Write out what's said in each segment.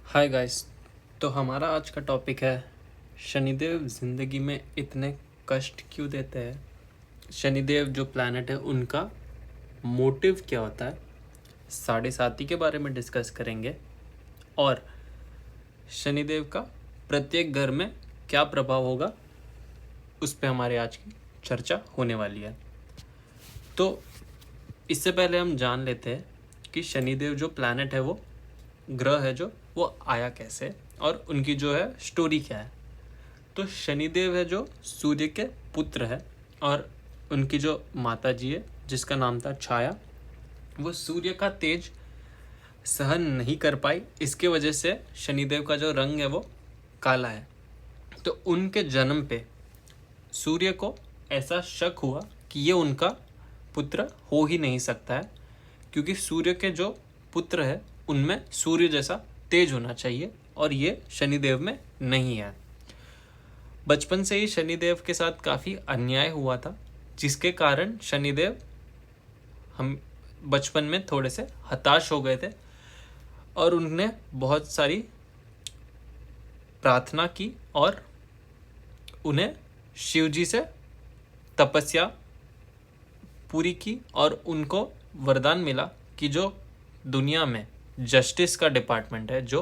Hi guys. तो हमारा आज का टॉपिक है शनिदेव ज़िंदगी में इतने कष्ट क्यों देते हैं। शनिदेव जो प्लैनेट है उनका मोटिव क्या होता है, साढ़े साती के बारे में डिस्कस करेंगे और शनिदेव का प्रत्येक घर में क्या प्रभाव होगा उस पे हमारे आज की चर्चा होने वाली है। तो इससे पहले हम जान लेते हैं कि शनिदेव जो प्लैनेट है, वो ग्रह है, जो वो आया कैसे और उनकी जो है स्टोरी क्या है। तो शनिदेव है जो सूर्य के पुत्र है और उनकी जो माता जी है जिसका नाम था छाया, वो सूर्य का तेज सहन नहीं कर पाई। इसके वजह से शनिदेव का जो रंग है वो काला है। तो उनके जन्म पे सूर्य को ऐसा शक हुआ कि ये उनका पुत्र हो ही नहीं सकता है, क्योंकि सूर्य के जो पुत्र है उनमें सूर्य जैसा तेज होना चाहिए और ये शनिदेव में नहीं है। बचपन से ही शनिदेव के साथ काफ़ी अन्याय हुआ था, जिसके कारण शनिदेव हम बचपन में थोड़े से हताश हो गए थे और उन्होंने बहुत सारी प्रार्थना की और उन्हें शिव जी से तपस्या पूरी की और उनको वरदान मिला कि जो दुनिया में जस्टिस का डिपार्टमेंट है, जो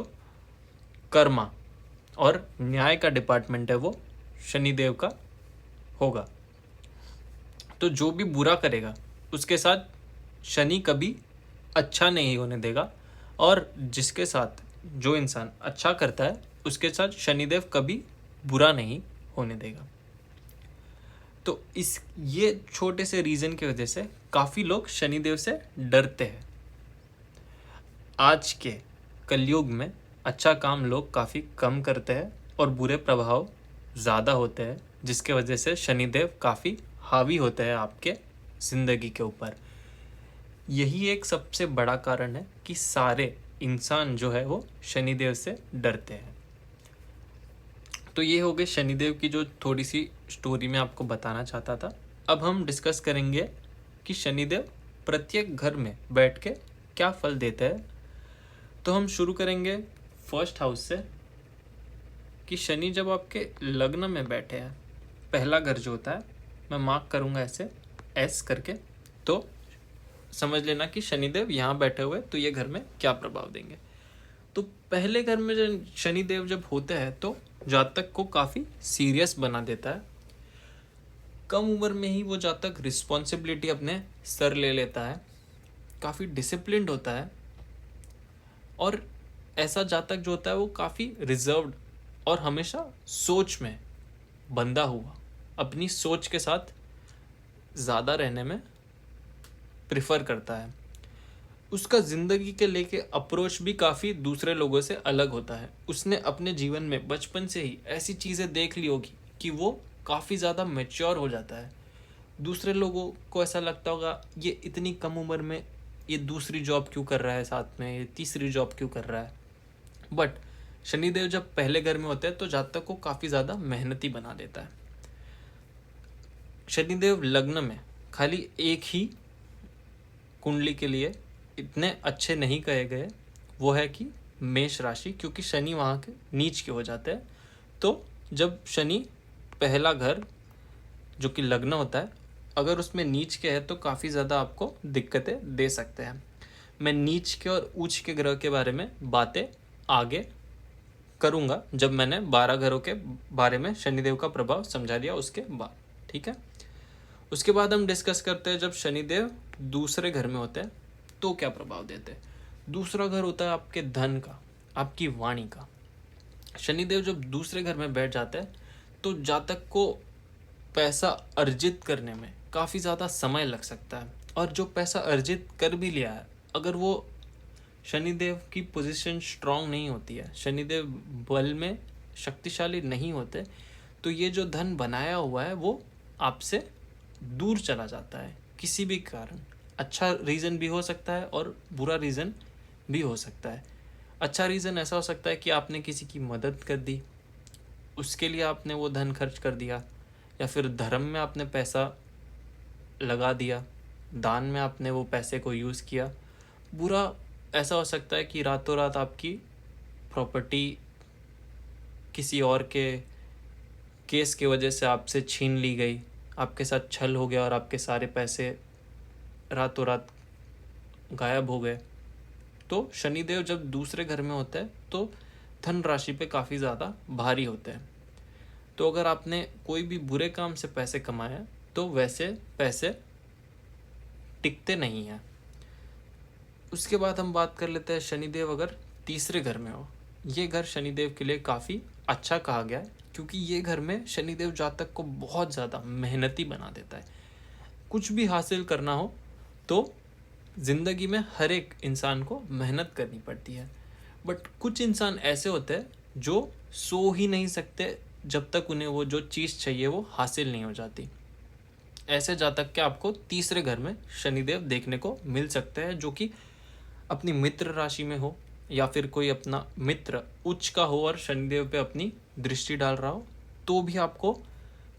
कर्मा और न्याय का डिपार्टमेंट है, वो शनिदेव का होगा। तो जो भी बुरा करेगा उसके साथ शनि कभी अच्छा नहीं होने देगा, और जिसके साथ जो इंसान अच्छा करता है उसके साथ शनिदेव कभी बुरा नहीं होने देगा। तो इस ये छोटे से रीज़न की वजह से काफ़ी लोग शनिदेव से डरते हैं। आज के कलयुग में अच्छा काम लोग काफ़ी कम करते हैं और बुरे प्रभाव ज़्यादा होते हैं, जिसके वजह से शनिदेव काफ़ी हावी होते हैं आपके ज़िंदगी के ऊपर। यही एक सबसे बड़ा कारण है कि सारे इंसान जो है वो शनिदेव से डरते हैं। तो ये हो गए शनिदेव की जो थोड़ी सी स्टोरी मैं आपको बताना चाहता था। अब हम डिस्कस करेंगे कि शनिदेव प्रत्येक घर में बैठ के क्या फल देते हैं। तो हम शुरू करेंगे फर्स्ट हाउस से कि शनि जब आपके लग्न में बैठे हैं, पहला घर जो होता है, मैं मार्क करूँगा ऐसे एस करके, तो समझ लेना कि शनिदेव यहाँ बैठे हुए, तो ये घर में क्या प्रभाव देंगे। तो पहले घर में जो शनिदेव जब होते हैं तो जातक को काफ़ी सीरियस बना देता है। कम उम्र में ही वो जातक रिस्पॉन्सिबिलिटी अपने सर ले लेता है, काफ़ी डिसिप्लिन्ड होता है और ऐसा जातक जो होता है वो काफ़ी रिजर्व्ड और हमेशा सोच में बंधा हुआ, अपनी सोच के साथ ज़्यादा रहने में प्रिफर करता है। उसका ज़िंदगी के लेके अप्रोच भी काफ़ी दूसरे लोगों से अलग होता है। उसने अपने जीवन में बचपन से ही ऐसी चीज़ें देख ली होगी कि वो काफ़ी ज़्यादा मैच्योर हो जाता है। दूसरे लोगों को ऐसा लगता होगा ये इतनी कम उम्र में ये दूसरी जॉब क्यों कर रहा है, साथ में ये तीसरी जॉब क्यों कर रहा है। बट शनिदेव जब पहले घर में होते हैं तो जातक को काफ़ी ज़्यादा मेहनती बना देता है। शनिदेव लग्न में खाली एक ही कुंडली के लिए इतने अच्छे नहीं कहे गए, वो है कि मेष राशि, क्योंकि शनि वहाँ के नीच के हो जाते हैं। तो जब शनि पहला घर जो कि लग्न होता है, अगर उसमें नीच के है तो काफ़ी ज़्यादा आपको दिक्कतें दे सकते हैं। मैं नीच के और उच्च के ग्रह के बारे में बातें आगे करूँगा जब मैंने 12 घरों के बारे में शनिदेव का प्रभाव समझा दिया उसके बाद, ठीक है। उसके बाद हम डिस्कस करते हैं जब शनिदेव दूसरे घर में होते हैं तो क्या प्रभाव देते हैं। दूसरा घर होता है आपके धन का, आपकी वाणी का। शनिदेव जब दूसरे घर में बैठ जाते हैं तो जातक को पैसा अर्जित करने में काफ़ी ज़्यादा समय लग सकता है, और जो पैसा अर्जित कर भी लिया है, अगर वो शनिदेव की पोजीशन स्ट्रांग नहीं होती है, शनिदेव बल में शक्तिशाली नहीं होते, तो ये जो धन बनाया हुआ है वो आपसे दूर चला जाता है किसी भी कारण। अच्छा रीज़न भी हो सकता है और बुरा रीज़न भी हो सकता है। अच्छा रीज़न ऐसा हो सकता है कि आपने किसी की मदद कर दी, उसके लिए आपने वो धन खर्च कर दिया, या फिर धर्म में आपने पैसा लगा दिया, दान में आपने वो पैसे को यूज़ किया। बुरा ऐसा हो सकता है कि रातों रात आपकी प्रॉपर्टी किसी और के केस की वजह से आपसे छीन ली गई, आपके साथ छल हो गया और आपके सारे पैसे रातों रात गायब हो गए, तो शनिदेव जब दूसरे घर में होता है तो धन राशि पे काफ़ी ज़्यादा भारी होते हैं। तो अगर आपने कोई भी बुरे काम से पैसे कमाए तो वैसे पैसे टिकते नहीं हैं। उसके बाद हम बात कर लेते हैं शनिदेव अगर तीसरे घर में हो। ये घर शनिदेव के लिए काफ़ी अच्छा कहा गया है, क्योंकि ये घर में शनिदेव जातक को बहुत ज़्यादा मेहनती बना देता है। कुछ भी हासिल करना हो तो ज़िंदगी में हर एक इंसान को मेहनत करनी पड़ती है, बट कुछ इंसान ऐसे होते हैं जो सो ही नहीं सकते जब तक उन्हें वो जो चीज़ चाहिए वो हासिल नहीं हो जाती। ऐसे जातक के आपको तीसरे घर में शनिदेव देखने को मिल सकते हैं, जो कि अपनी मित्र राशि में हो या फिर कोई अपना मित्र उच्च का हो और शनिदेव पे अपनी दृष्टि डाल रहा हो, तो भी आपको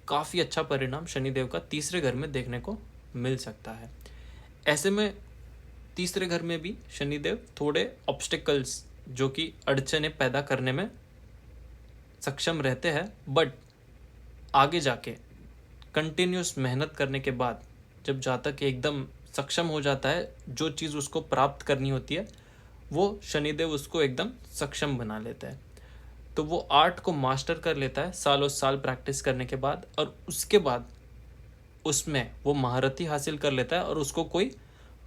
काफ़ी अच्छा परिणाम शनिदेव का तीसरे घर में देखने को मिल सकता है। ऐसे में तीसरे घर में भी शनिदेव थोड़े ऑब्स्टिकल्स जो कि अड़चने पैदा करने में सक्षम रहते हैं, बट आगे जाके कंटिन्यूस मेहनत करने के बाद जब जातक एकदम सक्षम हो जाता है, जो चीज़ उसको प्राप्त करनी होती है वो शनिदेव उसको एकदम सक्षम बना लेता है। तो वो आर्ट को मास्टर कर लेता है सालों साल प्रैक्टिस करने के बाद, और उसके बाद उसमें वो महारती हासिल कर लेता है और उसको कोई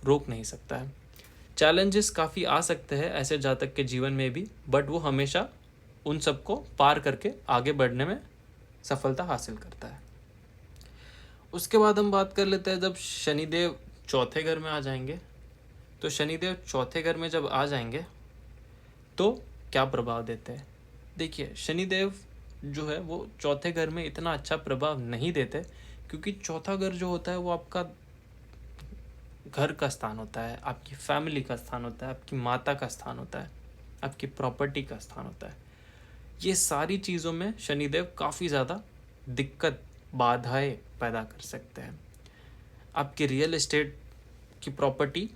रोक नहीं सकता है। चैलेंजेस काफ़ी आ सकते हैं ऐसे जातक के जीवन में भी, बट वो हमेशा उन सबको पार करके आगे बढ़ने में सफलता हासिल करता है। उसके बाद हम बात कर लेते हैं जब शनिदेव चौथे घर में आ जाएंगे। तो शनिदेव चौथे घर में जब आ जाएंगे तो क्या प्रभाव देते हैं। देखिए, शनिदेव जो है वो चौथे घर में इतना अच्छा प्रभाव नहीं देते, क्योंकि चौथा घर जो होता है वो आपका घर का स्थान होता है, आपकी फैमिली का स्थान होता है, आपकी माता का स्थान होता है, आपकी प्रॉपर्टी का स्थान होता है। ये सारी चीज़ों में शनिदेव काफ़ी ज़्यादा दिक्कत, बाधाएं पैदा कर सकते हैं। आपकी रियल एस्टेट की प्रॉपर्टी,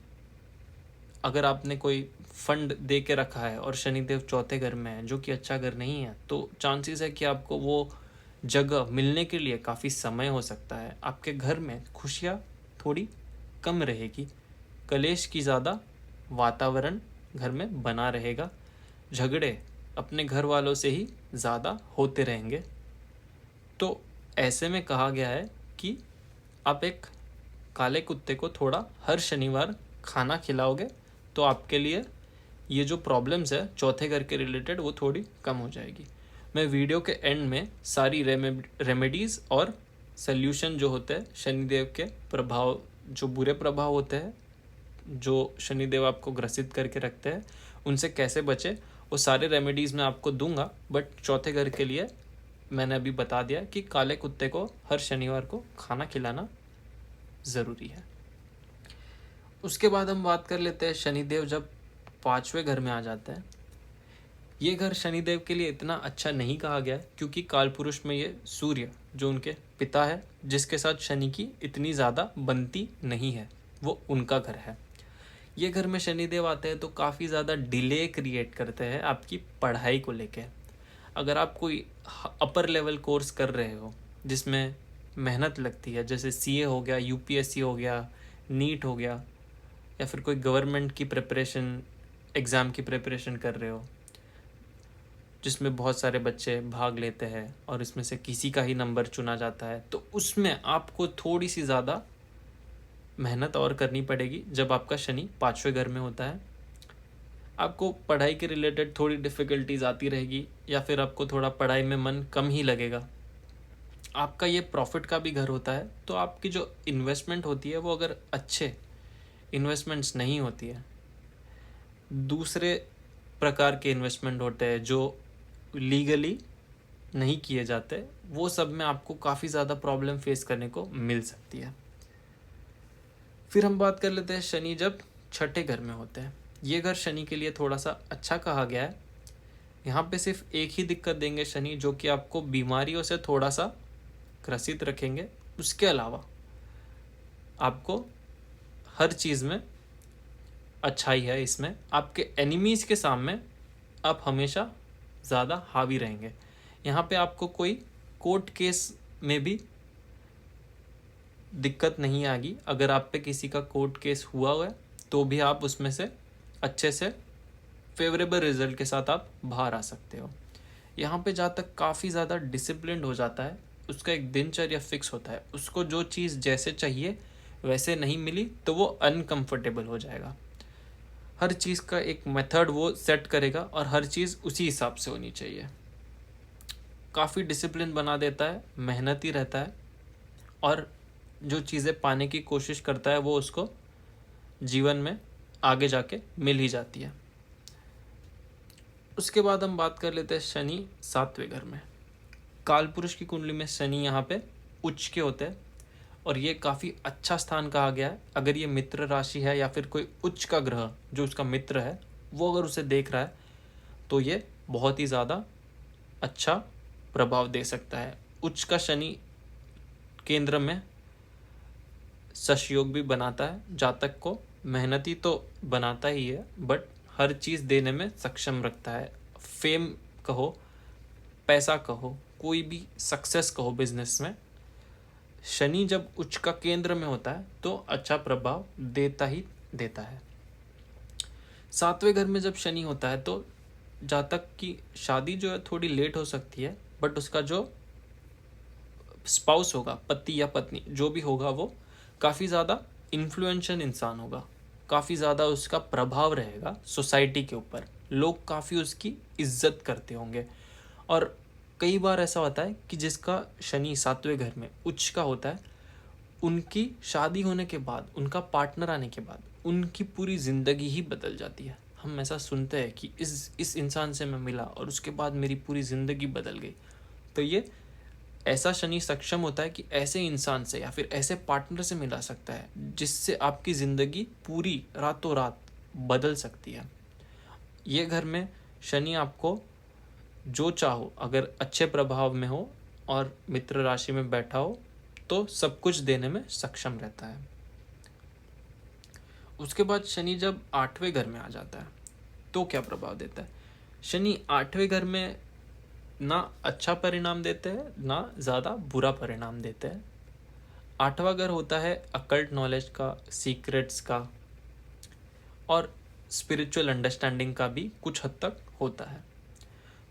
अगर आपने कोई फंड दे के रखा है और शनिदेव चौथे घर में है जो कि अच्छा घर नहीं है, तो चांसेस है कि आपको वो जगह मिलने के लिए काफ़ी समय हो सकता है। आपके घर में खुशियाँ थोड़ी कम रहेगी, कलेश की ज़्यादा वातावरण घर में बना रहेगा, झगड़े अपने घर वालों से ही ज़्यादा होते रहेंगे। तो ऐसे में कहा गया है कि आप एक काले कुत्ते को थोड़ा हर शनिवार खाना खिलाओगे तो आपके लिए ये जो प्रॉब्लम्स है चौथे घर के रिलेटेड वो थोड़ी कम हो जाएगी। मैं वीडियो के एंड में सारी रेमेडीज़ और सल्यूशन जो होते हैं शनिदेव के प्रभाव, जो बुरे प्रभाव होते हैं जो शनिदेव आपको ग्रसित करके रखते हैं, उनसे कैसे बचे, वो सारे रेमेडीज़ मैं आपको दूंगा। बट चौथे घर के लिए मैंने अभी बता दिया कि काले कुत्ते को हर शनिवार को खाना खिलाना ज़रूरी है। उसके बाद हम बात कर लेते हैं शनिदेव जब पाँचवें घर में आ जाता है। ये घर शनिदेव के लिए इतना अच्छा नहीं कहा गया है, क्योंकि कालपुरुष में ये सूर्य जो उनके पिता है, जिसके साथ शनि की इतनी ज़्यादा बनती नहीं है, वो उनका घर है। ये घर में शनिदेव आते हैं तो काफ़ी ज़्यादा डिले क्रिएट करते हैं आपकी पढ़ाई को लेके। अगर आप कोई अपर लेवल कोर्स कर रहे हो जिसमें मेहनत लगती है, जैसे सीए हो गया, यूपीएससी हो गया, नीट हो गया, या फिर कोई गवर्नमेंट की प्रिपरेशन, एग्ज़ाम की प्रिपरेशन कर रहे हो जिसमें बहुत सारे बच्चे भाग लेते हैं और इसमें से किसी का ही नंबर चुना जाता है, तो उसमें आपको थोड़ी सी ज़्यादा मेहनत और करनी पड़ेगी जब आपका शनि पाँचवें घर में होता है। आपको पढ़ाई के रिलेटेड थोड़ी डिफ़िकल्टीज आती रहेगी, या फिर आपको थोड़ा पढ़ाई में मन कम ही लगेगा। आपका ये प्रॉफिट का भी घर होता है, तो आपकी जो इन्वेस्टमेंट होती है वो अगर अच्छे इन्वेस्टमेंट्स नहीं होती है, दूसरे प्रकार के इन्वेस्टमेंट होते हैं जो लीगली नहीं किए जाते, वो सब में आपको काफ़ी ज़्यादा प्रॉब्लम फेस करने को मिल सकती है। फिर हम बात कर लेते हैं शनि जब छठे घर में होते हैं। ये घर शनि के लिए थोड़ा सा अच्छा कहा गया है। यहाँ पे सिर्फ एक ही दिक्कत देंगे शनि, जो कि आपको बीमारियों से थोड़ा सा ग्रसित रखेंगे। उसके अलावा आपको हर चीज़ में अच्छाई है। इसमें आपके एनिमीज़ के सामने आप हमेशा ज़्यादा हावी रहेंगे। यहाँ पे आपको कोई कोर्ट केस में भी दिक्कत नहीं आएगी। अगर आप पे किसी का कोर्ट केस हुआ है तो भी आप उसमें से अच्छे से फेवरेबल रिजल्ट के साथ आप बाहर आ सकते हो। यहाँ पे जहाँ तक काफ़ी ज़्यादा डिसिप्लिन्ड हो जाता है, उसका एक दिनचर्या फिक्स होता है, उसको जो चीज़ जैसे चाहिए वैसे नहीं मिली तो वो अनकंफर्टेबल हो जाएगा। हर चीज़ का एक मेथड वो सेट करेगा और हर चीज़ उसी हिसाब से होनी चाहिए। काफ़ी डिसिप्लिन बना देता है, मेहनती रहता है और जो चीज़ें पाने की कोशिश करता है वो उसको जीवन में आगे जाके मिल ही जाती है। उसके बाद हम बात कर लेते हैं शनि 7वें घर में। कालपुरुष की कुंडली में शनि यहाँ पे उच्च के होते हैं और ये काफ़ी अच्छा स्थान कहा गया है। अगर ये मित्र राशि है या फिर कोई उच्च का ग्रह जो उसका मित्र है वो अगर उसे देख रहा है तो ये बहुत ही ज़्यादा अच्छा प्रभाव दे सकता है। उच्च का शनि केंद्र में सहयोग भी बनाता है, जातक को मेहनती तो बनाता ही है बट हर चीज़ देने में सक्षम रखता है। फेम कहो, पैसा कहो, कोई भी सक्सेस कहो बिजनेस में, शनि जब उच्च का केंद्र में होता है तो अच्छा प्रभाव देता ही देता है। 7वें घर में जब शनि होता है तो जातक की शादी जो है थोड़ी लेट हो सकती है बट उसका जो स्पाउस होगा, पति या पत्नी जो भी होगा, वो काफ़ी ज़्यादा इन्फ्लुएंशियल इंसान होगा, काफ़ी ज़्यादा उसका प्रभाव रहेगा सोसाइटी के ऊपर, लोग काफ़ी उसकी इज्जत करते होंगे। और कई बार ऐसा होता है कि जिसका शनि 7वें घर में उच्च का होता है, उनकी शादी होने के बाद, उनका पार्टनर आने के बाद उनकी पूरी ज़िंदगी ही बदल जाती है। हम ऐसा सुनते हैं कि इस इंसान से मैं मिला और उसके बाद मेरी पूरी ज़िंदगी बदल गई। तो ये ऐसा शनि सक्षम होता है कि ऐसे इंसान से या फिर ऐसे पार्टनर से मिला सकता है जिससे आपकी ज़िंदगी पूरी रातों रात बदल सकती है। ये घर में शनि आपको जो चाहो, अगर अच्छे प्रभाव में हो और मित्र राशि में बैठा हो तो सब कुछ देने में सक्षम रहता है। उसके बाद शनि जब 8वें घर में आ जाता है तो क्या प्रभाव देता है? शनि 8वें घर में ना अच्छा परिणाम देते हैं ना ज़्यादा बुरा परिणाम देते हैं। 8वां घर होता है अकल्ट नॉलेज का, सीक्रेट्स का और स्पिरिचुअल अंडरस्टैंडिंग का भी कुछ हद तक होता है।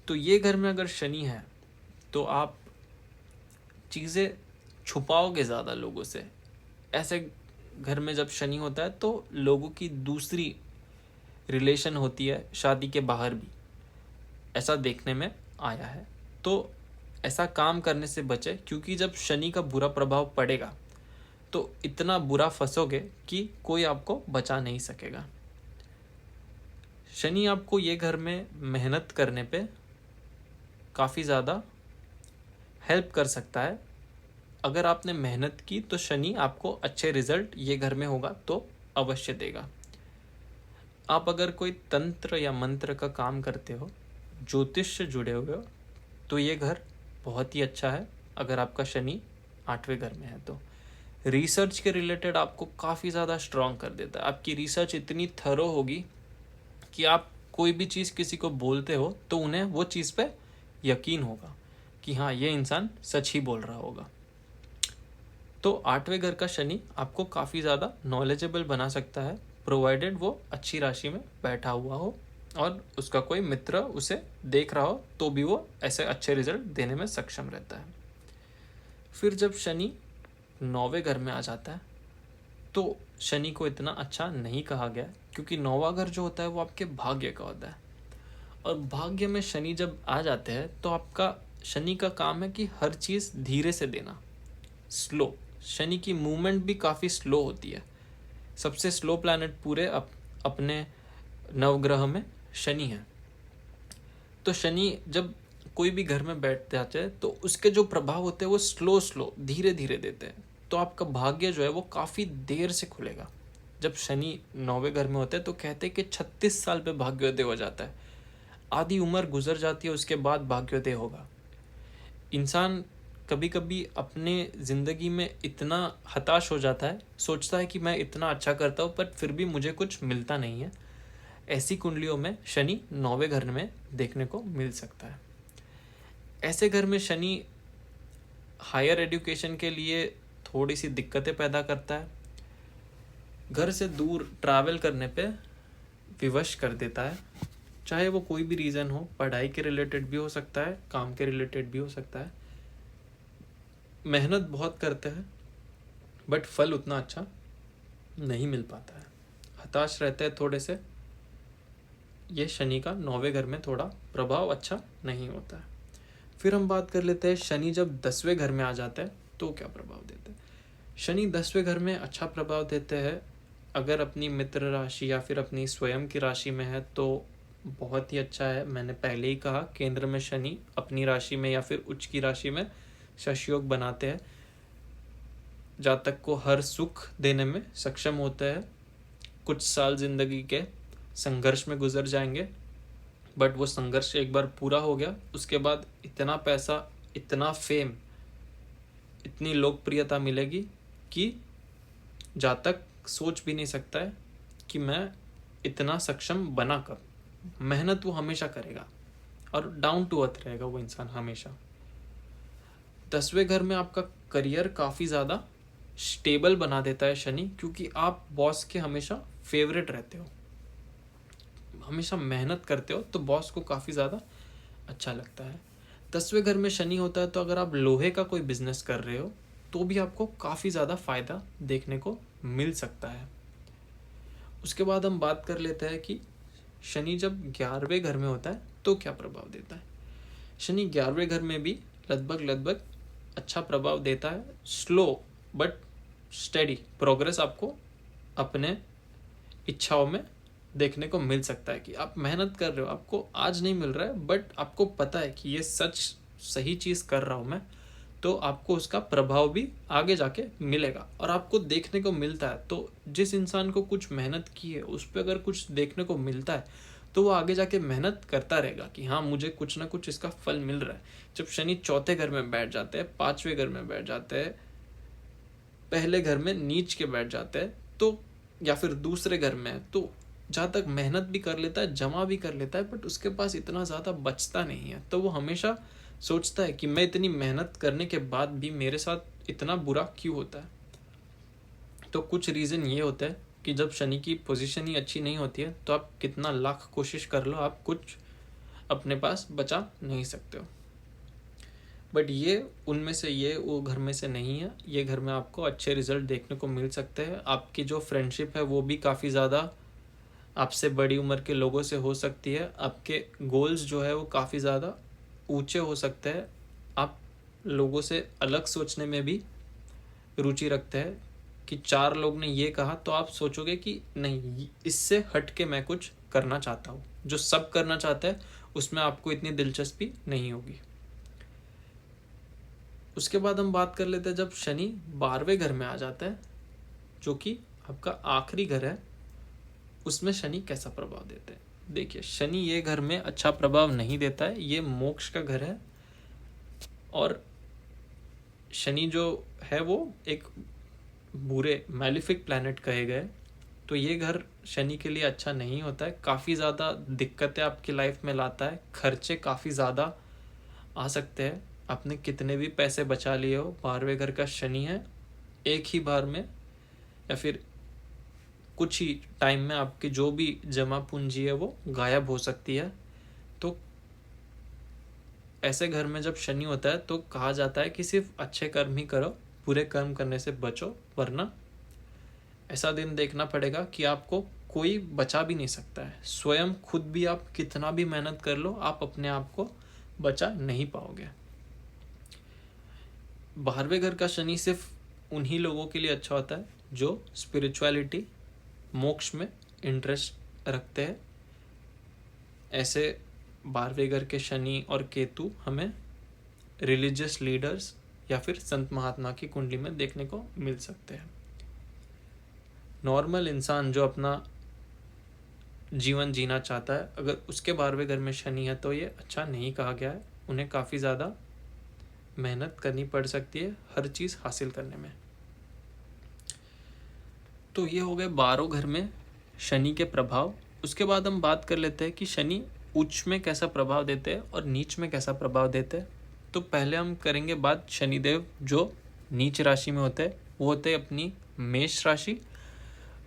तो ये घर में अगर शनि है तो आप चीज़ें छुपाओगे ज़्यादा लोगों से। ऐसे घर में जब शनि होता है तो लोगों की दूसरी रिलेशन होती है शादी के बाहर भी, ऐसा देखने में आया है। तो ऐसा काम करने से बचे, क्योंकि जब शनि का बुरा प्रभाव पड़ेगा तो इतना बुरा फंसोगे कि कोई आपको बचा नहीं सकेगा। शनि आपको ये घर में मेहनत करने पे काफ़ी ज़्यादा हेल्प कर सकता है। अगर आपने मेहनत की तो शनि आपको अच्छे रिजल्ट ये घर में होगा तो अवश्य देगा। आप अगर कोई तंत्र या मंत्र का काम करते हो, ज्योतिष से जुड़े हुए हो, तो ये घर बहुत ही अच्छा है। अगर आपका शनि 8वें घर में है तो रिसर्च के रिलेटेड आपको काफ़ी ज़्यादा स्ट्रॉन्ग कर देता है। आपकी रिसर्च इतनी थरो होगी कि आप कोई भी चीज़ किसी को बोलते हो तो उन्हें वो चीज़ पे यकीन होगा कि हाँ, ये इंसान सच ही बोल रहा होगा। तो 8वें घर का शनि आपको काफ़ी ज़्यादा नॉलेजेबल बना सकता है, प्रोवाइडेड वो अच्छी राशि में बैठा हुआ हो और उसका कोई मित्र उसे देख रहा हो तो भी वो ऐसे अच्छे रिजल्ट देने में सक्षम रहता है। फिर जब शनि 9वें घर में आ जाता है तो शनि को इतना अच्छा नहीं कहा गया, क्योंकि 9वां घर जो होता है वो आपके भाग्य का होता है। और भाग्य में शनि जब आ जाते हैं तो आपका शनि का काम है कि हर चीज़ धीरे से देना, स्लो। शनि की मूवमेंट भी काफ़ी स्लो होती है। सबसे स्लो प्लैनेट पूरे अपने नवग्रह में शनि है। तो शनि जब कोई भी घर में बैठ जाते हैं तो उसके जो प्रभाव होते हैं वो स्लो धीरे धीरे देते हैं। तो आपका भाग्य जो है वो काफ़ी देर से खुलेगा। जब शनि 9वें घर में होते हैं तो कहते हैं कि 36 साल पे भाग्योदय हो जाता है। आधी उम्र गुजर जाती है, उसके बाद भाग्योदय होगा। इंसान कभी कभी अपने ज़िंदगी में इतना हताश हो जाता है, सोचता है कि मैं इतना अच्छा करता हूँ पर फिर भी मुझे कुछ मिलता नहीं है। ऐसी कुंडलियों में शनि 9वें घर में देखने को मिल सकता है। ऐसे घर में शनि हायर एजुकेशन के लिए थोड़ी सी दिक्कतें पैदा करता है, घर से दूर ट्रैवल करने पे विवश कर देता है, चाहे वो कोई भी रीज़न हो, पढ़ाई के रिलेटेड भी हो सकता है, काम के रिलेटेड भी हो सकता है। मेहनत बहुत करते हैं बट फल उतना अच्छा नहीं मिल पाता है, हताश रहते हैं थोड़े से। ये शनि का 9वें घर में थोड़ा प्रभाव अच्छा नहीं होता है। फिर हम बात कर लेते हैं शनि जब 10वें घर में आ जाता है तो क्या प्रभाव देते हैं। शनि 10वें घर में अच्छा प्रभाव देते हैं अगर अपनी मित्र राशि या फिर अपनी स्वयं की राशि में है तो बहुत ही अच्छा है। मैंने पहले ही कहा, केंद्र में शनि अपनी राशि में या फिर उच्च की राशि में शशयोग बनाते हैं, जातक को हर सुख देने में सक्षम होते हैं। कुछ साल जिंदगी के संघर्ष में गुजर जाएंगे बट वो संघर्ष एक बार पूरा हो गया उसके बाद इतना पैसा, इतना फेम, इतनी लोकप्रियता मिलेगी कि जातक सोच भी नहीं सकता है कि मैं इतना सक्षम बना कर। मेहनत वो हमेशा करेगा और डाउन टू अर्थ रहेगा वो इंसान हमेशा। 10वें घर में आपका करियर काफ़ी ज़्यादा स्टेबल बना देता है शनि, क्योंकि आप बॉस के हमेशा फेवरेट रहते हो, हमेशा मेहनत करते हो तो बॉस को काफ़ी ज़्यादा अच्छा लगता है। 10वें घर में शनि होता है तो अगर आप लोहे का कोई बिजनेस कर रहे हो तो भी आपको काफ़ी ज़्यादा फायदा देखने को मिल सकता है। उसके बाद हम बात कर लेते हैं कि शनि जब 11वें घर में होता है तो क्या प्रभाव देता है। शनि 11वें घर में भी लगभग अच्छा प्रभाव देता है। स्लो बट स्टेडी प्रोग्रेस आपको अपने इच्छाओं में देखने को मिल सकता है कि आप मेहनत कर रहे हो, आपको आज नहीं मिल रहा है बट आपको पता है कि ये सच सही चीज़ कर रहा हूँ मैं, तो आपको उसका प्रभाव भी आगे जाके मिलेगा और आपको देखने को मिलता है। तो जिस इंसान को कुछ मेहनत की है उस पर अगर कुछ देखने को मिलता है तो वो आगे जाके मेहनत करता रहेगा कि हाँ मुझे कुछ ना कुछ इसका फल मिल रहा है। जब शनि चौथे घर में बैठ जाते हैं, 5वें घर में बैठ जाते हैं, पहले घर में नीच के बैठ जाते हैं तो या फिर दूसरे घर में है तो जहाँ तक मेहनत भी कर लेता है, जमा भी कर लेता है बट उसके पास इतना ज़्यादा बचता नहीं है, तो वो हमेशा सोचता है कि मैं इतनी मेहनत करने के बाद भी मेरे साथ इतना बुरा क्यों होता है। तो कुछ रीज़न ये होता है कि जब शनि की पोजीशन ही अच्छी नहीं होती है तो आप कितना लाख कोशिश कर लो, आप कुछ अपने पास बचा नहीं सकते हो। बट ये उनमें से ये वो घर में से नहीं है, ये घर में आपको अच्छे रिजल्ट देखने को मिल सकते हैं। आपकी जो फ्रेंडशिप है वो भी काफ़ी ज़्यादा आपसे बड़ी उम्र के लोगों से हो सकती है। आपके गोल्स जो है वो काफ़ी ज़्यादा ऊंचे हो सकते हैं। आप लोगों से अलग सोचने में भी रुचि रखते हैं कि 4 लोग ने ये कहा तो आप सोचोगे कि नहीं, इससे हट के मैं कुछ करना चाहता हूँ। जो सब करना चाहते हैं उसमें आपको इतनी दिलचस्पी नहीं होगी। उसके बाद हम बात कर लेते हैं जब शनि 12वें घर में आ जाता है जो कि आपका आखिरी घर है, उसमें शनि कैसा प्रभाव देते हैं। देखिए, शनि ये घर में अच्छा प्रभाव नहीं देता है, ये मोक्ष का घर है और शनि जो है वो एक बुरे मैलिफिक प्लैनेट कहे गए, तो ये घर शनि के लिए अच्छा नहीं होता है। काफ़ी ज़्यादा दिक्कतें आपकी लाइफ में लाता है, खर्चे काफ़ी ज़्यादा आ सकते हैं। आपने कितने भी पैसे बचा लिए हो, 12वें घर का शनि है, एक ही बार में या फिर कुछ ही टाइम में आपकी जो भी जमा पूंजी है वो गायब हो सकती है। तो ऐसे घर में जब शनि होता है तो कहा जाता है कि सिर्फ अच्छे कर्म ही करो, बुरे कर्म करने से बचो, वरना ऐसा दिन देखना पड़ेगा कि आपको कोई बचा भी नहीं सकता है। स्वयं खुद भी आप कितना भी मेहनत कर लो, आप अपने आप को बचा नहीं पाओगे। 12वें घर का शनि सिर्फ उन्हीं लोगों के लिए अच्छा होता है जो स्पिरिचुअलिटी, मोक्ष में इंटरेस्ट रखते हैं। ऐसे 12वें घर के शनि और केतु हमें रिलीजियस लीडर्स या फिर संत महात्मा की कुंडली में देखने को मिल सकते हैं। नॉर्मल इंसान जो अपना जीवन जीना चाहता है, अगर उसके 12वें घर में शनि है तो ये अच्छा नहीं कहा गया है। उन्हें काफ़ी ज़्यादा मेहनत करनी पड़ सकती है हर चीज़ हासिल करने में। तो ये हो गए 12 घर में शनि के प्रभाव उसके बाद हम बात कर लेते हैं कि शनि उच्च में कैसा प्रभाव देते हैं और नीच में कैसा प्रभाव देते हैं। तो पहले हम करेंगे बात शनिदेव जो नीच राशि में होते हैं, वो होते हैं अपनी मेष राशि।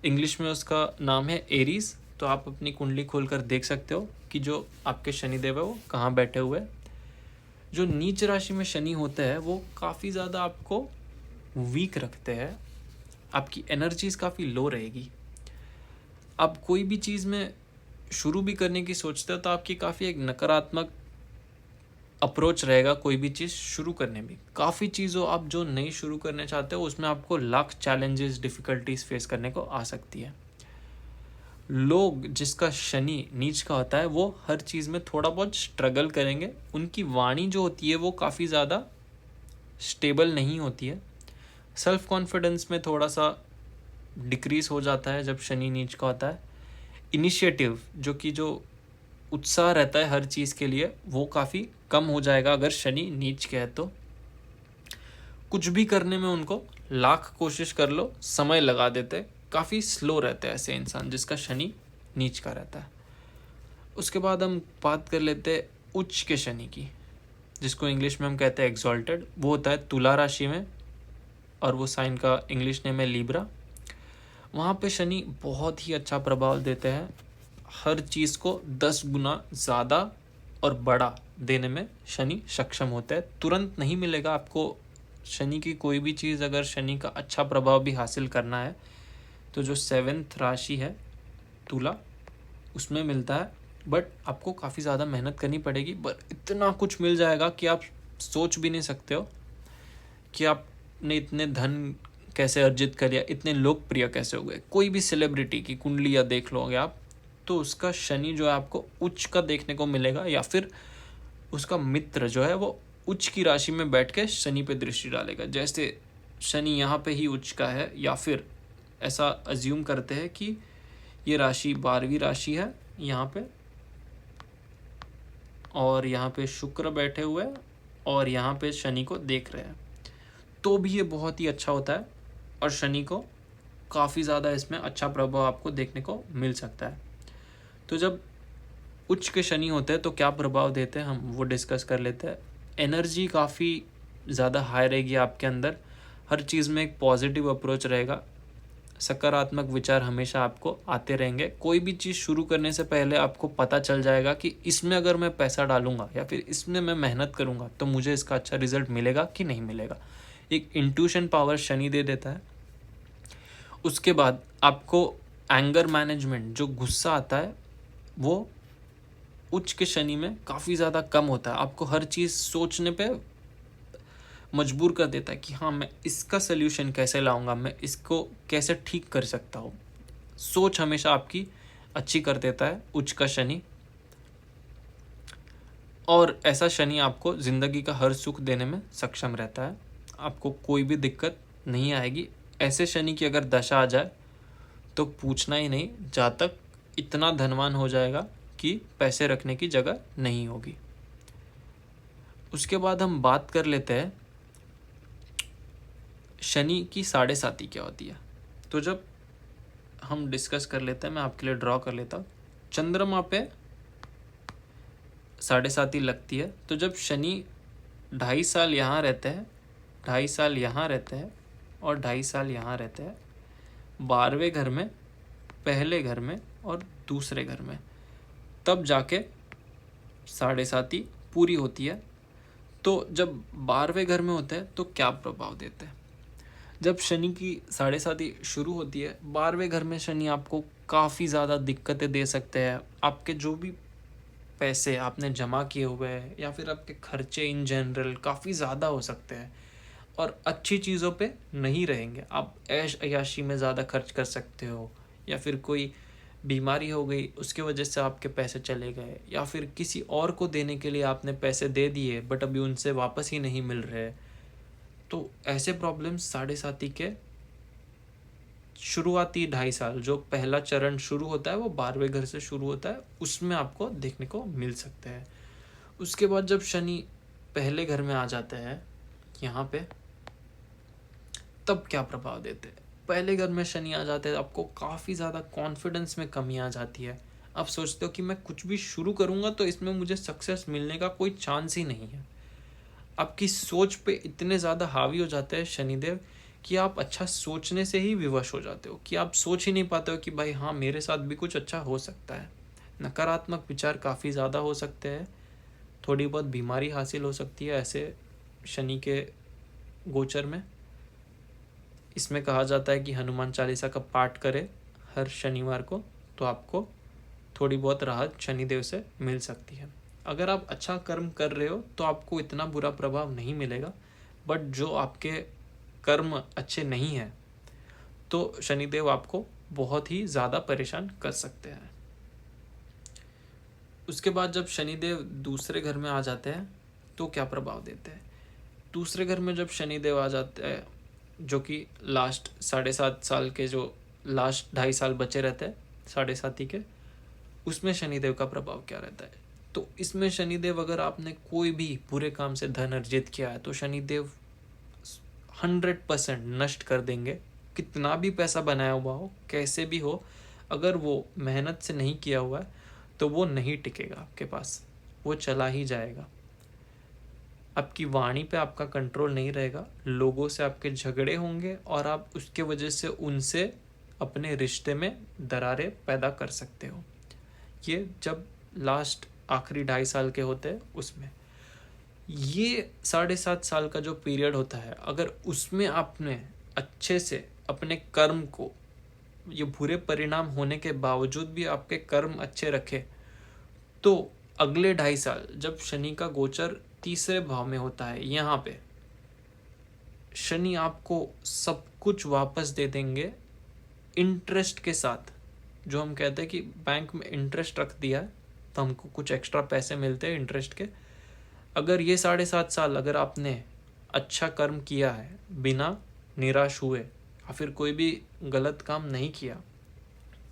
इंग्लिश में उसका नाम है एरीज। तो आप अपनी कुंडली खोलकर देख सकते हो कि जो आपके शनिदेव है वो कहाँ बैठे हुए हैं। जो नीच राशि में शनि होते हैं वो काफ़ी ज़्यादा आपको वीक रखते हैं, आपकी एनर्जीज काफ़ी लो रहेगी। आप कोई भी चीज़ में शुरू भी करने की सोचते हो तो आपकी काफ़ी एक नकारात्मक अप्रोच रहेगा। कोई भी चीज़ शुरू करने में काफ़ी चीज़ों आप जो नई शुरू करना चाहते हो उसमें आपको लाख चैलेंजेस डिफ़िकल्टीज फेस करने को आ सकती है। लोग जिसका शनि नीच का होता है वो हर चीज़ में थोड़ा बहुत स्ट्रगल करेंगे। उनकी वाणी जो होती है वो काफ़ी ज़्यादा स्टेबल नहीं होती है। सेल्फ कॉन्फिडेंस में थोड़ा सा डिक्रीज हो जाता है जब शनि नीच का होता है। इनिशिएटिव जो उत्साह रहता है हर चीज़ के लिए वो काफ़ी कम हो जाएगा अगर शनि नीच के है तो। कुछ भी करने में उनको लाख कोशिश कर लो समय लगा देते, काफ़ी स्लो रहते हैं ऐसे इंसान जिसका शनि नीच का रहता है। उसके बाद हम बात कर लेते हैं उच्च के शनि की, जिसको इंग्लिश में हम कहते हैं एग्जॉल्टेड। वो होता है तुला राशि में और वो साइन का इंग्लिश नेम है लीब्रा। वहाँ पे शनि बहुत ही अच्छा प्रभाव देते हैं, हर चीज़ को 10 गुना ज़्यादा और बड़ा देने में शनि सक्षम होता है। तुरंत नहीं मिलेगा आपको शनि की कोई भी चीज़। अगर शनि का अच्छा प्रभाव भी हासिल करना है तो जो 7th राशि है तुला उसमें मिलता है, बट आपको काफ़ी ज़्यादा मेहनत करनी पड़ेगी। बट इतना कुछ मिल जाएगा कि आप सोच भी नहीं सकते हो कि आपने इतने धन कैसे अर्जित कर लिया, इतने लोकप्रिय कैसे हो गए। कोई भी सेलिब्रिटी की कुंडली या देख लोगे आप तो उसका शनि जो है आपको उच्च का देखने को मिलेगा, या फिर उसका मित्र जो है वो उच्च की राशि में बैठ के शनि पे दृष्टि डालेगा। जैसे शनि यहाँ पे ही उच्च का है, या फिर ऐसा अज्यूम करते हैं कि ये राशि 12वीं राशि है यहाँ पे, और यहाँ पे शुक्र बैठे हुए हैं और यहाँ पे शनि को देख रहे हैं, तो भी ये बहुत ही अच्छा होता है और शनि को काफ़ी ज़्यादा इसमें अच्छा प्रभाव आपको देखने को मिल सकता है। तो जब उच्च के शनि होते हैं तो क्या प्रभाव देते हैं हम वो डिस्कस कर लेते हैं। एनर्जी काफ़ी ज़्यादा हाई रहेगी आपके अंदर, हर चीज़ में एक पॉजिटिव अप्रोच रहेगा, सकारात्मक विचार हमेशा आपको आते रहेंगे। कोई भी चीज़ शुरू करने से पहले आपको पता चल जाएगा कि इसमें अगर मैं पैसा डालूंगा या फिर इसमें मैं मेहनत करूंगा तो मुझे इसका अच्छा रिजल्ट मिलेगा कि नहीं मिलेगा। एक इंट्यूशन पावर शनि दे देता है। उसके बाद आपको एंगर मैनेजमेंट, जो गुस्सा आता है वो उच्च के शनि में काफ़ी ज़्यादा कम होता है। आपको हर चीज़ सोचने पे मजबूर कर देता है कि हाँ मैं इसका सल्यूशन कैसे लाऊंगा, मैं इसको कैसे ठीक कर सकता हूँ। सोच हमेशा आपकी अच्छी कर देता है उच्च का शनि। और ऐसा शनि आपको ज़िंदगी का हर सुख देने में सक्षम रहता है, आपको कोई भी दिक्कत नहीं आएगी। ऐसे शनि की अगर दशा आ जाए तो पूछना ही नहीं, जातक इतना धनवान हो जाएगा कि पैसे रखने की जगह नहीं होगी। उसके बाद हम बात कर लेते हैं शनि की साढ़े साती क्या होती है। तो जब हम डिस्कस कर लेते हैं, मैं आपके लिए ड्रॉ कर लेता हूँ। चंद्रमा पे साढ़े साती लगती है, तो जब शनि 2.5 साल यहाँ रहते हैं, 2.5 साल यहाँ रहते हैं और 2.5 साल यहाँ रहते हैं, 12वें घर में, पहले घर में और दूसरे घर में, तब जाके साढ़े साती पूरी होती है। तो जब 12वें घर में होते हैं तो क्या प्रभाव देते हैं। जब शनि की साढ़े साती शुरू होती है, 12वें घर में शनि आपको काफ़ी ज़्यादा दिक्कतें दे सकते हैं। आपके जो भी पैसे आपने जमा किए हुए हैं या फिर आपके खर्चे इन जनरल काफ़ी ज़्यादा हो सकते हैं और अच्छी चीज़ों पे नहीं रहेंगे। आप ऐश अयाशी में ज़्यादा खर्च कर सकते हो, या फिर कोई बीमारी हो गई उसके वजह से आपके पैसे चले गए, या फिर किसी और को देने के लिए आपने पैसे दे दिए बट अभी उनसे वापस ही नहीं मिल रहे। तो ऐसे प्रॉब्लम्स साढ़े साती के शुरुआती 2.5 साल, जो पहला चरण शुरू होता है वो 12वें घर से शुरू होता है, उसमें आपको देखने को मिल सकते हैं। उसके बाद जब शनि पहले घर में आ जाते हैं यहाँ पे, तब क्या प्रभाव देते हैं। पहले घर में शनि आ जाते हैं आपको काफ़ी ज़्यादा कॉन्फिडेंस में कमी आ जाती है, आप सोचते हो कि मैं कुछ भी शुरू करूँगा तो इसमें मुझे सक्सेस मिलने का कोई चांस ही नहीं है। आपकी सोच पे इतने ज़्यादा हावी हो जाते हैं शनिदेव कि आप अच्छा सोचने से ही विवश हो जाते हो, कि आप सोच ही नहीं पाते हो कि भाई हाँ, मेरे साथ भी कुछ अच्छा हो सकता है। नकारात्मक विचार काफ़ी ज़्यादा हो सकते हैं, थोड़ी बहुत बीमारी हासिल हो सकती है ऐसे शनि के गोचर में। इसमें कहा जाता है कि हनुमान चालीसा का पाठ करें हर शनिवार को, तो आपको थोड़ी बहुत राहत शनिदेव से मिल सकती है। अगर आप अच्छा कर्म कर रहे हो तो आपको इतना बुरा प्रभाव नहीं मिलेगा, बट जो आपके कर्म अच्छे नहीं हैं तो शनिदेव आपको बहुत ही ज़्यादा परेशान कर सकते हैं। उसके बाद जब शनिदेव दूसरे घर में आ जाते हैं तो क्या प्रभाव देते हैं? दूसरे घर में जब शनिदेव आ जाते हैं, जो कि लास्ट 7.5 साल के, जो लास्ट 2.5 साल बचे रहते हैं 7.5 के, उसमें शनिदेव का प्रभाव क्या रहता है? तो इसमें शनिदेव, अगर आपने कोई भी बुरे काम से धन अर्जित किया है तो शनिदेव 100% नष्ट कर देंगे। कितना भी पैसा बनाया हुआ हो, कैसे भी हो, अगर वो मेहनत से नहीं किया हुआ है तो वो नहीं टिकेगा आपके पास, वो चला ही जाएगा। आपकी वाणी पे आपका कंट्रोल नहीं रहेगा, लोगों से आपके झगड़े होंगे और आप उसके वजह से उनसे अपने रिश्ते में दरारें पैदा कर सकते हो। ये जब लास्ट आखिरी 2.5 साल के होते हैं उसमें, ये 7.5 साल का जो पीरियड होता है, अगर उसमें आपने अच्छे से अपने कर्म को, ये बुरे परिणाम होने के बावजूद भी आपके कर्म अच्छे रखे, तो अगले 2.5 साल जब शनि का गोचर तीसरे भाव में होता है, यहाँ पे शनि आपको सब कुछ वापस दे देंगे इंटरेस्ट के साथ। जो हम कहते हैं कि बैंक में इंटरेस्ट रख दिया है तो हमको कुछ एक्स्ट्रा पैसे मिलते हैं इंटरेस्ट के। अगर ये 7.5 साल अगर आपने अच्छा कर्म किया है बिना निराश हुए, या फिर कोई भी गलत काम नहीं किया,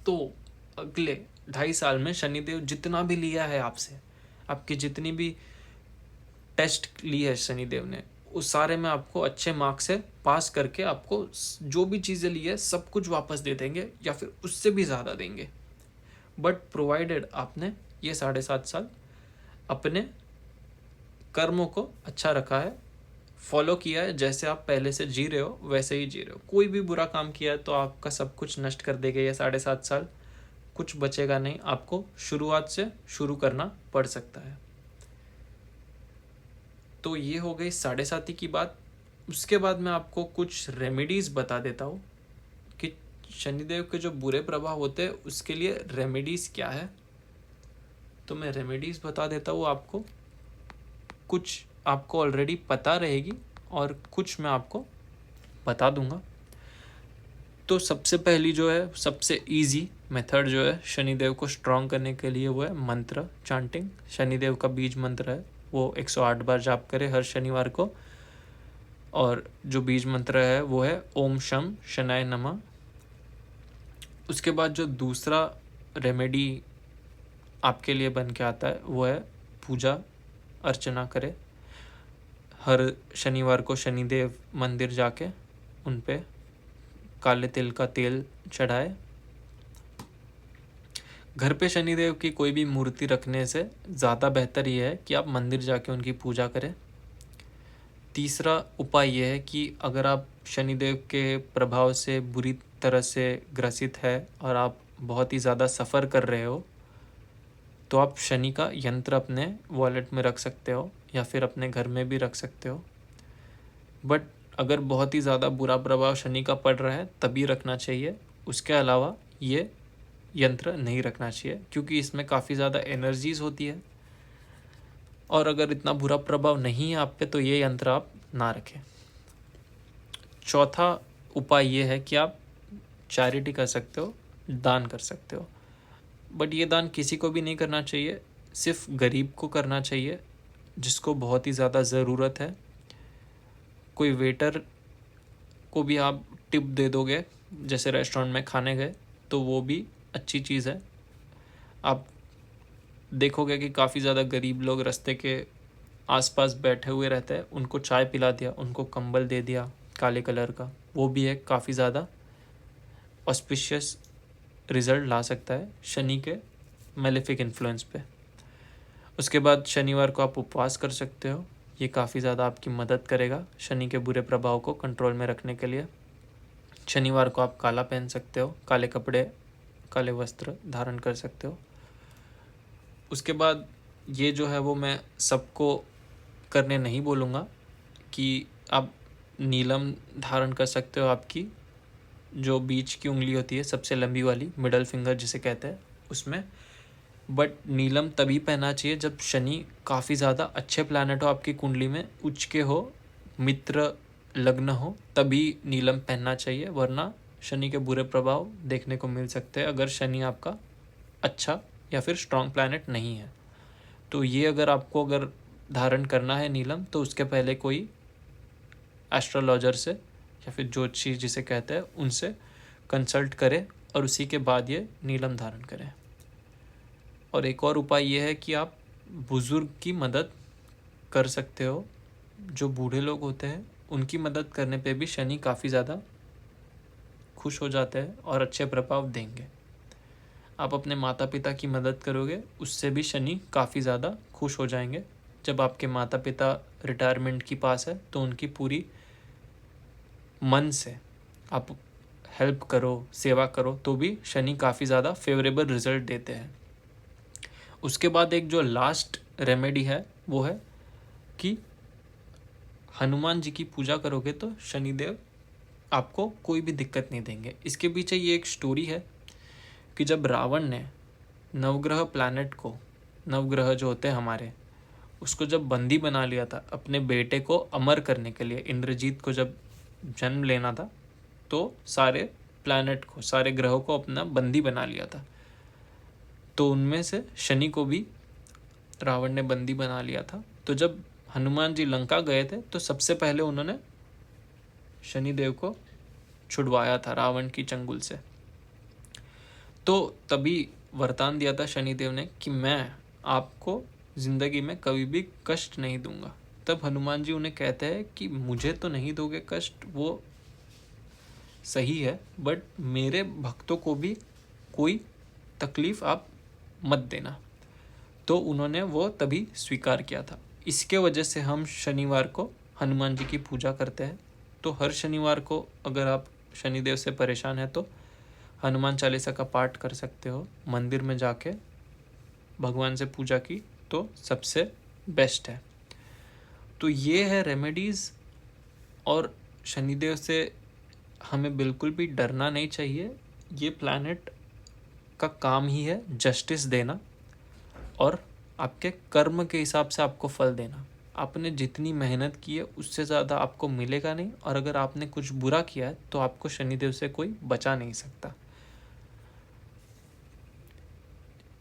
तो अगले 2.5 साल में शनिदेव जितना भी लिया है आपसे, आपकी जितनी भी टेस्ट ली है शनिदेव ने, उस सारे में आपको अच्छे मार्क्स से पास करके आपको जो भी चीज़ें ली है सब कुछ वापस दे देंगे, या फिर उससे भी ज़्यादा देंगे। बट प्रोवाइडेड आपने ये 7.5 साल अपने कर्मों को अच्छा रखा है, फॉलो किया है, जैसे आप पहले से जी रहे हो वैसे ही जी रहे हो। कोई भी बुरा काम किया है तो आपका सब कुछ नष्ट कर देगा ये 7.5 साल, कुछ बचेगा नहीं, आपको शुरुआत से शुरू करना पड़ सकता है। तो ये हो गई 7.5 की बात। उसके बाद मैं आपको कुछ रेमेडीज़ बता देता हूँ कि शनिदेव के जो बुरे प्रभाव होते हैं उसके लिए रेमेडीज़ क्या है। तो मैं रेमेडीज़ बता देता हूँ आपको, कुछ आपको ऑलरेडी पता रहेगी और कुछ मैं आपको बता दूंगा। तो सबसे पहली जो है, सबसे इजी मेथड जो है शनिदेव को स्ट्रॉन्ग करने के लिए, वो है मंत्र चांटिंग। शनिदेव का बीज मंत्र है वो 108 बार जाप करें हर शनिवार को, और जो बीज मंत्र है वो है ओम शम शनाय नमः। उसके बाद जो दूसरा रेमेडी आपके लिए बन के आता है वो है पूजा अर्चना करें। हर शनिवार को शनिदेव मंदिर जाके उन पे काले तिल का तेल चढ़ाए। घर पे शनिदेव की कोई भी मूर्ति रखने से ज़्यादा बेहतर ये है कि आप मंदिर जाके उनकी पूजा करें। तीसरा उपाय यह है कि अगर आप शनिदेव के प्रभाव से बुरी तरह से ग्रसित है और आप बहुत ही ज़्यादा सफ़र कर रहे हो, तो आप शनि का यंत्र अपने वॉलेट में रख सकते हो या फिर अपने घर में भी रख सकते हो। बट अगर बहुत ही ज़्यादा बुरा प्रभाव शनि का पड़ रहा है तभी रखना चाहिए, उसके अलावा ये यंत्र नहीं रखना चाहिए, क्योंकि इसमें काफ़ी ज़्यादा एनर्जीज होती है। और अगर इतना बुरा प्रभाव नहीं है आप पे तो ये यंत्र आप ना रखें। चौथा उपाय ये है कि आप चैरिटी कर सकते हो, दान कर सकते हो। बट ये दान किसी को भी नहीं करना चाहिए, सिर्फ गरीब को करना चाहिए जिसको बहुत ही ज़्यादा ज़रूरत है। कोई वेटर को भी आप टिप दे दोगे, जैसे रेस्टोरेंट में खाने गए, तो वो भी अच्छी चीज़ है। आप देखोगे कि काफ़ी ज़्यादा गरीब लोग रास्ते के आसपास बैठे हुए रहते हैं, उनको चाय पिला दिया, उनको कंबल दे दिया काले कलर का, वो भी एक काफ़ी ज़्यादा ऑस्पिशियस रिजल्ट ला सकता है शनि के मेलेफिक इन्फ्लुएंस पे। उसके बाद शनिवार को आप उपवास कर सकते हो, ये काफ़ी ज़्यादा आपकी मदद करेगा शनि के बुरे प्रभाव को कंट्रोल में रखने के लिए। शनिवार को आप काला पहन सकते हो, काले कपड़े, काले वस्त्र धारण कर सकते हो। उसके बाद ये जो है वो मैं सबको करने नहीं बोलूँगा कि आप नीलम धारण कर सकते हो, आपकी जो बीच की उंगली होती है सबसे लंबी वाली, मिडल फिंगर जिसे कहते हैं, उसमें। बट नीलम तभी पहनना चाहिए जब शनि काफ़ी ज़्यादा अच्छे प्लैनेट हो आपकी कुंडली में, उच्च के हो, मित्र लग्न हो, तभी नीलम पहनना चाहिए, वरना शनि के बुरे प्रभाव देखने को मिल सकते हैं अगर शनि आपका अच्छा या फिर स्ट्रॉन्ग प्लैनेट नहीं है। तो ये अगर धारण करना है नीलम, तो उसके पहले कोई एस्ट्रोलॉजर से या फिर ज्योतिषी जिसे कहते हैं उनसे कंसल्ट करें और उसी के बाद ये नीलम धारण करें। और एक और उपाय ये है कि आप बुज़ुर्ग की मदद कर सकते हो। जो बूढ़े लोग होते हैं उनकी मदद करने पे भी शनि काफ़ी ज़्यादा खुश हो जाते हैं और अच्छे प्रभाव देंगे। आप अपने माता पिता की मदद करोगे, उससे भी शनि काफ़ी ज़्यादा खुश हो जाएंगे। जब आपके माता पिता रिटायरमेंट की पास है तो उनकी पूरी मन से आप हेल्प करो, सेवा करो, तो भी शनि काफ़ी ज़्यादा फेवरेबल रिजल्ट देते हैं। उसके बाद एक जो लास्ट रेमेडी है वो है कि हनुमान जी की पूजा करोगे तो शनिदेव आपको कोई भी दिक्कत नहीं देंगे। इसके पीछे ये एक स्टोरी है कि जब रावण ने नवग्रह प्लैनेट को, नवग्रह जो होते हैं हमारे, उसको जब बंदी बना लिया था अपने बेटे को अमर करने के लिए, इंद्रजीत को जब जन्म लेना था, तो सारे प्लैनेट को, सारे ग्रहों को अपना बंदी बना लिया था। तो उनमें से शनि को भी रावण ने बंदी बना लिया था। तो जब हनुमान जी लंका गए थे तो सबसे पहले उन्होंने शनिदेव को छुड़वाया था रावण की चंगुल से। तो तभी वरदान दिया था शनिदेव ने कि मैं आपको जिंदगी में कभी भी कष्ट नहीं दूंगा। तब हनुमान जी उन्हें कहते हैं कि मुझे तो नहीं दोगे कष्ट, वो सही है, बट मेरे भक्तों को भी कोई तकलीफ आप मत देना। तो उन्होंने वो तभी स्वीकार किया था। इसके वजह से हम शनिवार को हनुमान जी की पूजा करते हैं। तो हर शनिवार को अगर आप शनिदेव से परेशान हैं तो हनुमान चालीसा का पाठ कर सकते हो, मंदिर में जाके भगवान से पूजा की तो सबसे बेस्ट है। तो ये है रेमेडीज़। और शनिदेव से हमें बिल्कुल भी डरना नहीं चाहिए। ये प्लैनेट का काम ही है जस्टिस देना और आपके कर्म के हिसाब से आपको फल देना। आपने जितनी मेहनत की है उससे ज़्यादा आपको मिलेगा नहीं, और अगर आपने कुछ बुरा किया है तो आपको शनिदेव से कोई बचा नहीं सकता।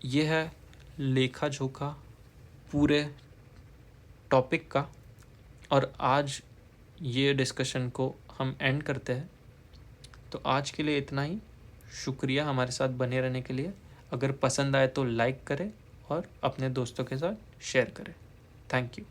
यह है लेखा जोखा पूरे टॉपिक का, और आज ये डिस्कशन को हम एंड करते हैं। तो आज के लिए इतना ही। शुक्रिया हमारे साथ बने रहने के लिए। अगर पसंद आए तो लाइक करें और अपने दोस्तों के साथ शेयर करें। Thank you.